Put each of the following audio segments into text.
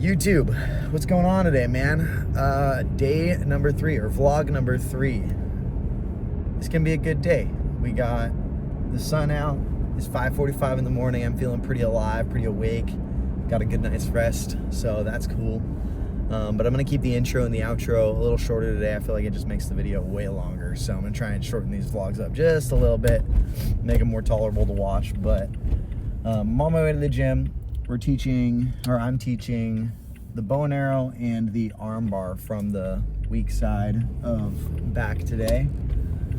YouTube, what's going on today, man? Day number 3, or vlog number 3. It's gonna be a good day. We got the sun out. It's 5:45 in the morning. I'm feeling pretty alive, pretty awake. Got a good night's rest, so that's cool. But I'm gonna keep the intro and the outro a little shorter today. I feel like it just makes the video way longer, so I'm gonna try and shorten these vlogs up just a little bit, make them more tolerable to watch. But I'm on my way to the gym. I'm teaching the bow and arrow and the arm bar from the weak side of back today.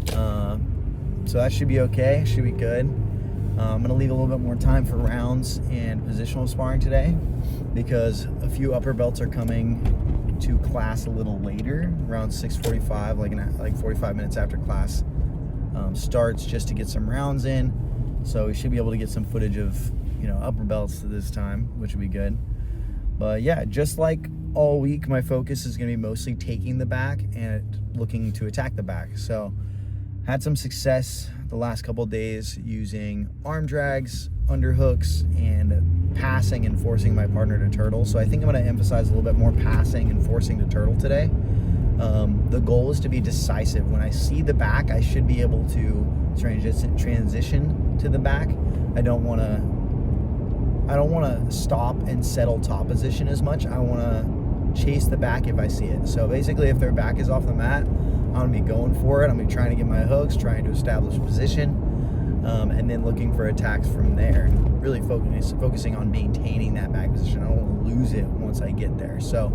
So that should be okay, should be good. I'm gonna leave a little bit more time for rounds and positional sparring today because a few upper belts are coming to class a little later, around 6:45, like 45 minutes after class starts, just to get some rounds in. So we should be able to get some footage of upper belts this time, which would be good. But yeah, just like all week, my focus is going to be mostly taking the back and looking to attack the back. So had some success the last couple of days using arm drags, underhooks, and passing and forcing my partner to turtle. So I think I'm going to emphasize a little bit more passing and forcing to turtle today. The goal is to be decisive. When I see the back, I should be able to transition to the back. I don't want to stop and settle top position as much. I want to chase the back if I see it. So basically, if their back is off the mat, I'm going to be going for it. I'm going to be trying to get my hooks, trying to establish position, and then looking for attacks from there. And really focusing on maintaining that back position. I don't want to lose it once I get there. So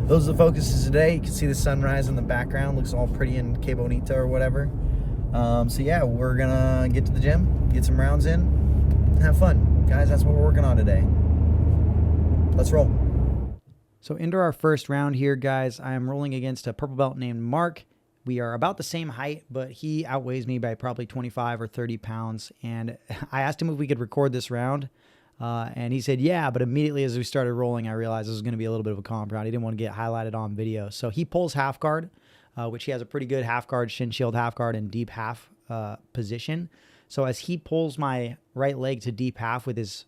those are the focuses today. You can see the sunrise in the background. Looks all pretty in Que Bonito or whatever. So yeah, we're going to get to the gym, get some rounds in, and have fun. Guys, that's what we're working on today. Let's roll. So into our first round here, guys. I am rolling against a purple belt named Mark. We are about the same height, but he outweighs me by probably 25 or 30 pounds. And I asked him if we could record this round, and he said, yeah, but immediately as we started rolling, I realized this was going to be a little bit of a comp round. He didn't want to get highlighted on video. So he pulls half guard, which he has a pretty good half guard, shin shield half guard, and deep half position. So as he pulls my right leg to deep half with his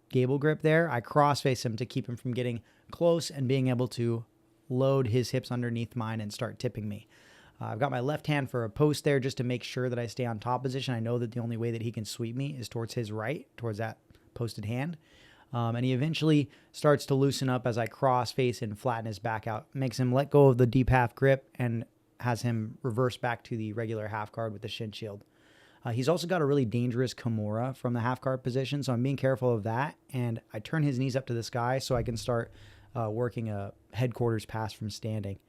gable grip there, I cross-face him to keep him from getting close and being able to load his hips underneath mine and start tipping me. I've got my left hand for a post there just to make sure that I stay on top position. I know that the only way that he can sweep me is towards his right, towards that posted hand. And he eventually starts to loosen up as I cross-face and flatten his back out. Makes him let go of the deep half grip and has him reverse back to the regular half guard with the shin shield. He's also got a really dangerous Kimura from the half guard position, so I'm being careful of that. And I turn his knees up to the sky so I can start working a headquarters pass from standing.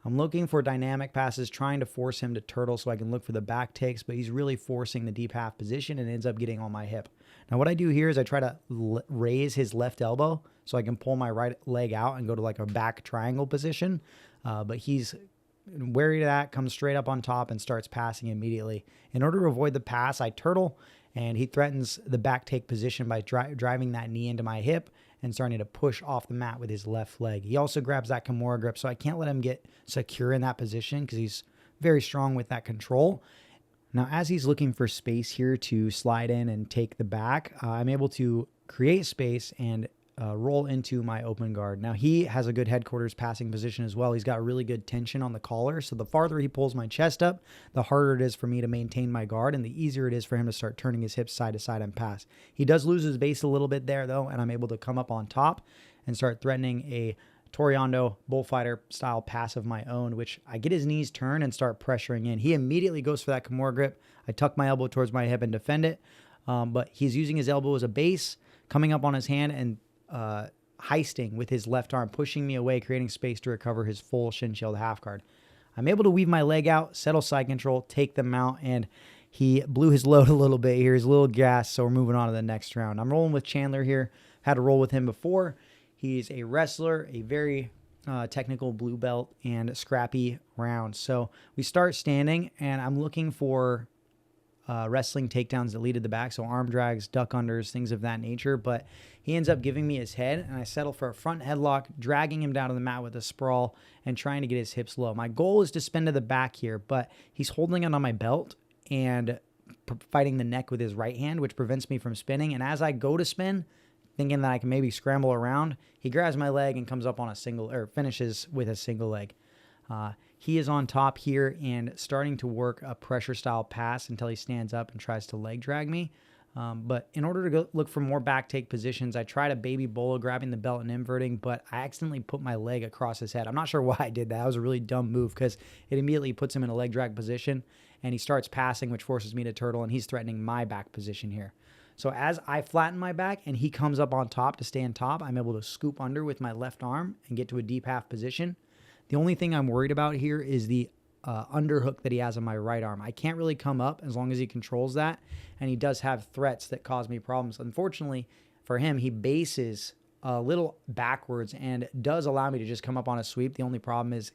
I'm looking for dynamic passes, trying to force him to turtle so I can look for the back takes, but he's really forcing the deep half position and ends up getting on my hip. Now what I do here is I try to raise his left elbow so I can pull my right leg out and go to like a back triangle position, but he's wary of that, comes straight up on top and starts passing immediately. In order to avoid the pass, I turtle, and he threatens the back take position by driving that knee into my hip and starting to push off the mat with his left leg. He also grabs that Kimura grip, so I can't let him get secure in that position because he's very strong with that control. Now, as he's looking for space here to slide in and take the back, I'm able to create space and roll into my open guard. Now he has a good headquarters passing position as well. He's got really good tension on the collar. So the farther he pulls my chest up, the harder it is for me to maintain my guard and the easier it is for him to start turning his hips side to side and pass. He does lose his base a little bit there though, and I'm able to come up on top and start threatening a Toriando bullfighter style pass of my own, which I get his knees turned and start pressuring in. He immediately goes for that Kimura grip. I tuck my elbow towards my hip and defend it, but he's using his elbow as a base, coming up on his hand and heisting with his left arm, pushing me away, creating space to recover his full shin shield half guard. I'm able to weave my leg out, settle side control, take them out, and he blew his load a little bit here. He's a little gassed, so we're moving on to the next round. I'm rolling with Chandler here. Had to roll with him before. He's a wrestler, a very technical blue belt, and scrappy round. So we start standing, and I'm looking for wrestling takedowns that lead to the back, so arm drags, duck unders, things of that nature, but he ends up giving me his head, and I settle for a front headlock, dragging him down to the mat with a sprawl and trying to get his hips low. My goal is to spin to the back here, but he's holding it on my belt and fighting the neck with his right hand, which prevents me from spinning, and as I go to spin, thinking that I can maybe scramble around. He grabs my leg and comes up on a single, or finishes with a single leg. He is on top here and starting to work a pressure style pass until he stands up and tries to leg drag me. But in order to go look for more back take positions, I tried a baby bolo, grabbing the belt and inverting, but I accidentally put my leg across his head. I'm not sure why I did that. That was a really dumb move because it immediately puts him in a leg drag position, and he starts passing, which forces me to turtle, and he's threatening my back position here. So as I flatten my back and he comes up on top to stay on top, I'm able to scoop under with my left arm and get to a deep half position. The only thing I'm worried about here is the underhook that he has on my right arm. I can't really come up as long as he controls that, and he does have threats that cause me problems. Unfortunately for him, he bases a little backwards and does allow me to just come up on a sweep. The only problem is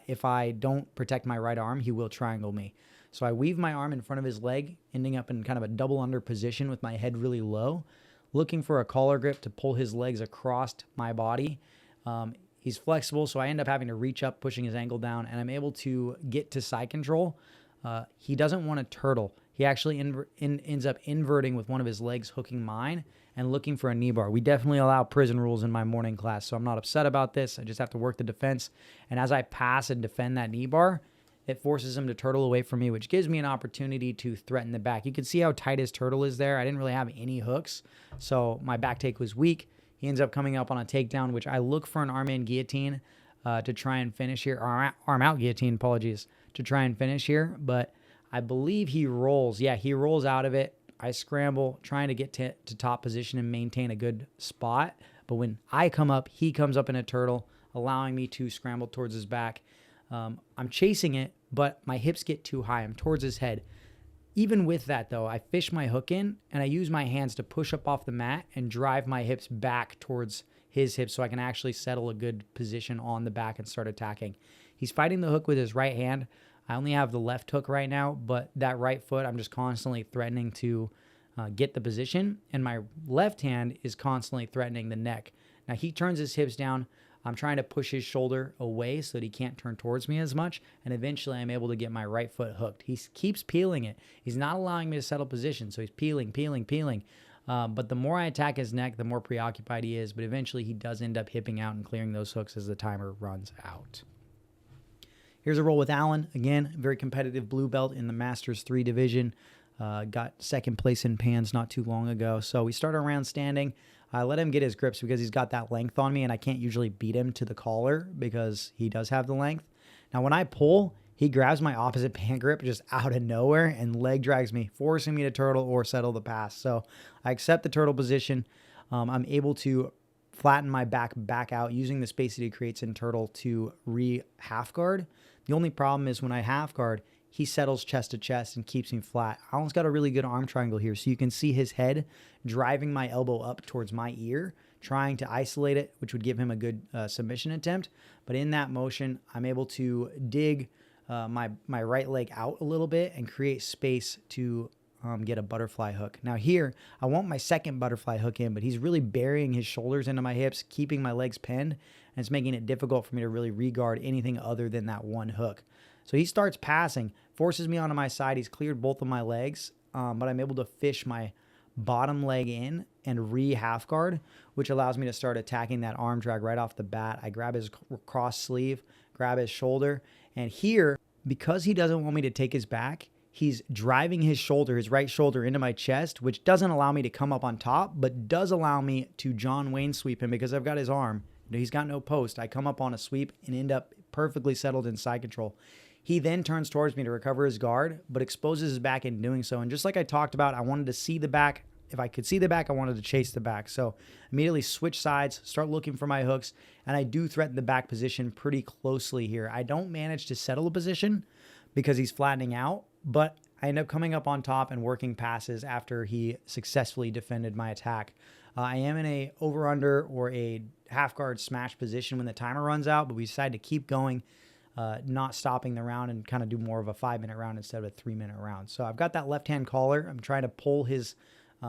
if I don't protect my right arm, he will triangle me. So I weave my arm in front of his leg, ending up in kind of a double under position with my head really low, looking for a collar grip to pull his legs across my body. He's flexible, so I end up having to reach up, pushing his ankle down, and I'm able to get to side control. He doesn't want to turtle. He actually ends up inverting with one of his legs, hooking mine, and looking for a knee bar. We definitely allow prison rules in my morning class, so I'm not upset about this. I just have to work the defense. And as I pass and defend that knee bar, it forces him to turtle away from me, which gives me an opportunity to threaten the back. You can see how tight his turtle is there. I didn't really have any hooks, so my back take was weak. He ends up coming up on a takedown, which I look for an arm-in guillotine to try and finish here. Or arm-out guillotine, apologies, to try and finish here. But I believe he rolls. Yeah, he rolls out of it. I scramble, trying to get to top position and maintain a good spot. But when I come up, he comes up in a turtle, allowing me to scramble towards his back. I'm chasing it, but my hips get too high. I'm towards his head. Even with that, though, I fish my hook in, and I use my hands to push up off the mat and drive my hips back towards his hips so I can actually settle a good position on the back and start attacking. He's fighting the hook with his right hand. I only have the left hook right now, but that right foot, I'm just constantly threatening to get the position, and my left hand is constantly threatening the neck. Now, he turns his hips down. I'm trying to push his shoulder away so that he can't turn towards me as much, and eventually I'm able to get my right foot hooked. He keeps peeling it. He's not allowing me to settle position, so he's peeling. But the more I attack his neck, the more preoccupied he is, but eventually he does end up hipping out and clearing those hooks as the timer runs out. Here's a roll with Allen. Again, very competitive blue belt in the Masters 3 division. Got second place in Pans not too long ago. So we start our round standing. I let him get his grips because he's got that length on me, and I can't usually beat him to the collar because he does have the length. Now, when I pull, he grabs my opposite pan grip just out of nowhere and leg drags me, forcing me to turtle or settle the pass. So I accept the turtle position. I'm able to flatten my back out using the space that he creates in turtle to half guard. The only problem is when I half guard, he settles chest to chest and keeps me flat. Allen's got a really good arm triangle here, so you can see his head driving my elbow up towards my ear, trying to isolate it, which would give him a good submission attempt. But in that motion, I'm able to dig my right leg out a little bit and create space to get a butterfly hook. Now here, I want my second butterfly hook in, but he's really burying his shoulders into my hips, keeping my legs pinned, and it's making it difficult for me to really regard anything other than that one hook. So he starts passing, forces me onto my side. He's cleared both of my legs, but I'm able to fish my bottom leg in and half guard, which allows me to start attacking that arm drag right off the bat. I grab his cross sleeve, grab his shoulder, and here, because he doesn't want me to take his back, he's driving his shoulder, his right shoulder, into my chest, which doesn't allow me to come up on top, but does allow me to John Wayne sweep him because I've got his arm. He's got no post. I come up on a sweep and end up perfectly settled in side control. He then turns towards me to recover his guard, but exposes his back in doing so. And just like I talked about, I wanted to see the back. If I could see the back, I wanted to chase the back. So immediately switch sides, start looking for my hooks, and I do threaten the back position pretty closely here. I don't manage to settle a position because he's flattening out, but I end up coming up on top and working passes after he successfully defended my attack. I am in a over-under or a half-guard smash position when the timer runs out, but we decide to keep going, not stopping the round and kind of do more of a 5-minute round instead of a 3-minute round. So I've got that left-hand collar. I'm trying to pull his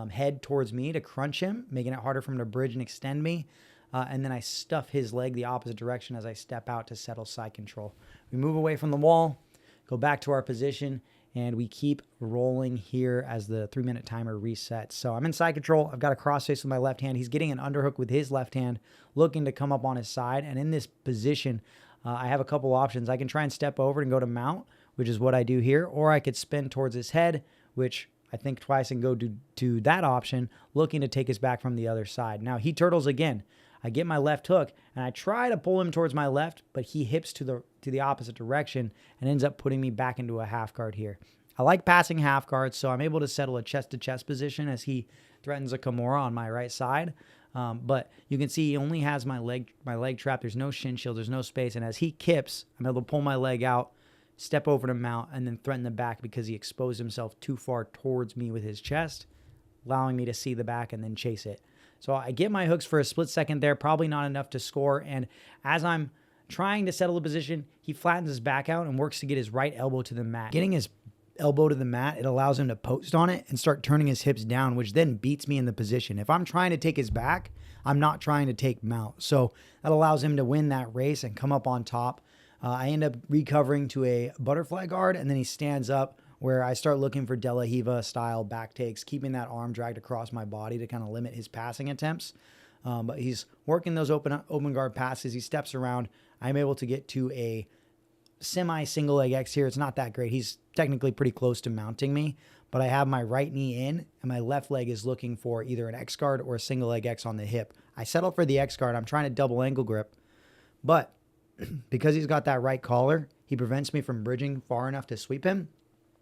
head towards me to crunch him, making it harder for him to bridge and extend me. And then I stuff his leg the opposite direction as I step out to settle side control. We move away from the wall, go back to our position, and we keep rolling here as the 3-minute timer resets. So I'm in side control. I've got a cross face with my left hand. He's getting an underhook with his left hand, looking to come up on his side. And in this position, I have a couple options. I can try and step over and go to mount, which is what I do here, or I could spin towards his head, which I think twice and go to that option, looking to take his back from the other side. Now he turtles again. I get my left hook and I try to pull him towards my left, but he hips to the opposite direction and ends up putting me back into a half guard here. I like passing half guards, so I'm able to settle a chest-to-chest position as he threatens a Kimura on my right side. But you can see he only has my leg trapped. There's no shin shield. There's no space. And as he kips, I'm able to pull my leg out, step over to mount, and then threaten the back because he exposed himself too far towards me with his chest, allowing me to see the back and then chase it. So I get my hooks for a split second there, probably not enough to score. And as I'm trying to settle the position, he flattens his back out and works to get his right elbow to the mat. Getting his elbow to the mat, it allows him to post on it and start turning his hips down, which then beats me in the position. If I'm trying to take his back, I'm not trying to take mount. So that allows him to win that race and come up on top. I end up recovering to a butterfly guard, and then he stands up where I start looking for De La Riva style back takes, keeping that arm dragged across my body to kind of limit his passing attempts. But he's working those open guard passes. He steps around. I'm able to get to a semi-single leg X here. It's not that great. He's technically pretty close to mounting me, but I have my right knee in and my left leg is looking for either an X guard or a single leg X on the hip. I settle for the X guard. I'm trying to double ankle grip, but because he's got that right collar, he prevents me from bridging far enough to sweep him,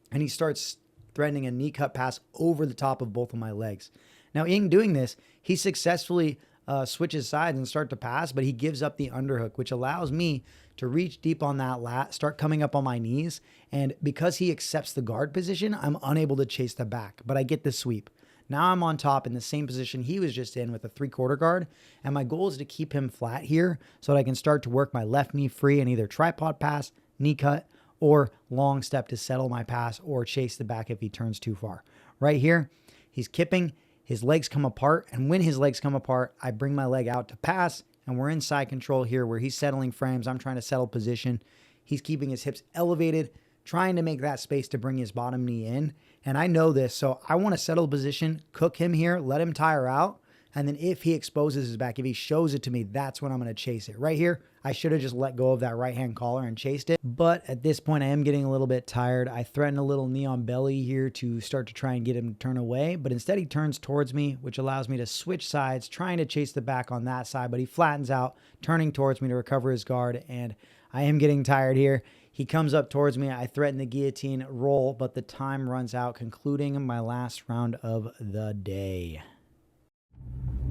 and he starts threatening a knee cut pass over the top of both of my legs. Now, in doing this, he successfully switches sides and start to pass, but he gives up the underhook, which allows me to reach deep on that lat, start coming up on my knees, and because he accepts the guard position, I'm unable to chase the back, but I get the sweep. Now I'm on top in the same position he was just in with a 3/4 guard, and my goal is to keep him flat here so that I can start to work my left knee free and either tripod pass, knee cut, or long step to settle my pass or chase the back if he turns too far. Right here, he's kipping, his legs come apart, and when his legs come apart, I bring my leg out to pass, and we're in side control here where he's settling frames. I'm trying to settle position. He's keeping his hips elevated, trying to make that space to bring his bottom knee in. And I know this, so I want to settle position, cook him here, let him tire out. And then if he exposes his back, if he shows it to me, that's when I'm going to chase it. Right here, I should have just let go of that right-hand collar and chased it. But at this point, I am getting a little bit tired. I threaten a little knee on belly here to start to try and get him to turn away. But instead, he turns towards me, which allows me to switch sides, trying to chase the back on that side. But he flattens out, turning towards me to recover his guard. And I am getting tired here. He comes up towards me. I threaten the guillotine roll, but the time runs out, concluding my last round of the day.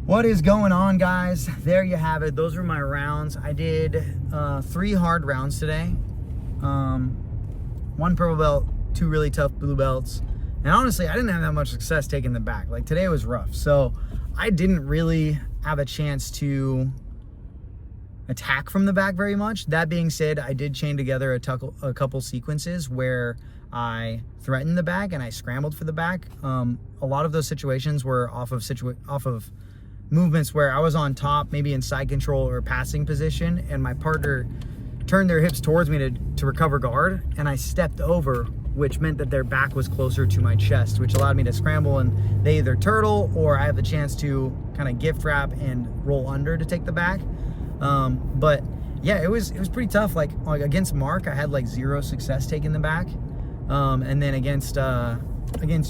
What is going on, guys? There you have it. Those were my rounds. I did 3 hard rounds today. 1 purple belt, 2 really tough blue belts. And honestly, I didn't have that much success taking the back. Like, today was rough. So I didn't really have a chance to attack from the back very much. That being said, I did chain together a couple sequences where I threatened the back and I scrambled for the back. A lot of those situations were off of movements where I was on top, maybe in side control or passing position, and my partner turned their hips towards me to recover guard, and I stepped over, which meant that their back was closer to my chest, which allowed me to scramble, and they either turtle or I have the chance to kind of gift wrap and roll under to take the back. But yeah, it was pretty tough. Like against Mark, I had like 0 success taking the back. And then against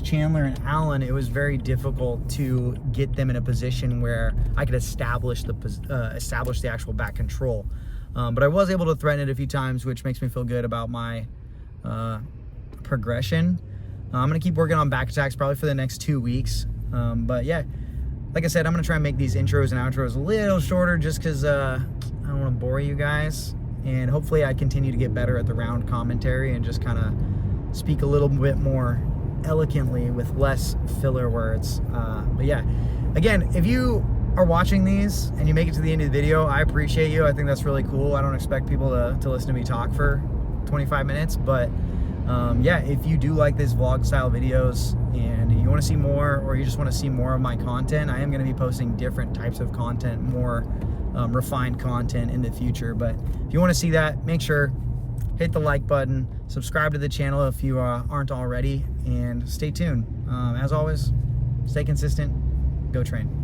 Chandler and Allen, it was very difficult to get them in a position where I could establish the actual back control. But I was able to threaten it a few times, which makes me feel good about my progression. I'm gonna keep working on back attacks probably for the next 2 weeks. But yeah, like I said, I'm gonna try and make these intros and outros a little shorter just because I don't want to bore you guys. And hopefully I continue to get better at the round commentary and just kind of speak a little bit more eloquently with less filler words. But yeah, again, if you are watching these and you make it to the end of the video, I appreciate you. I think that's really cool. I don't expect people to listen to me talk for 25 minutes, but yeah, if you do like this vlog style videos and you want to see more, or you just want to see more of my content, I am going to be posting different types of content, more refined content in the future. But if you want to see that, make sure hit the like button, subscribe to the channel if you aren't already, and stay tuned. As always, stay consistent, go train.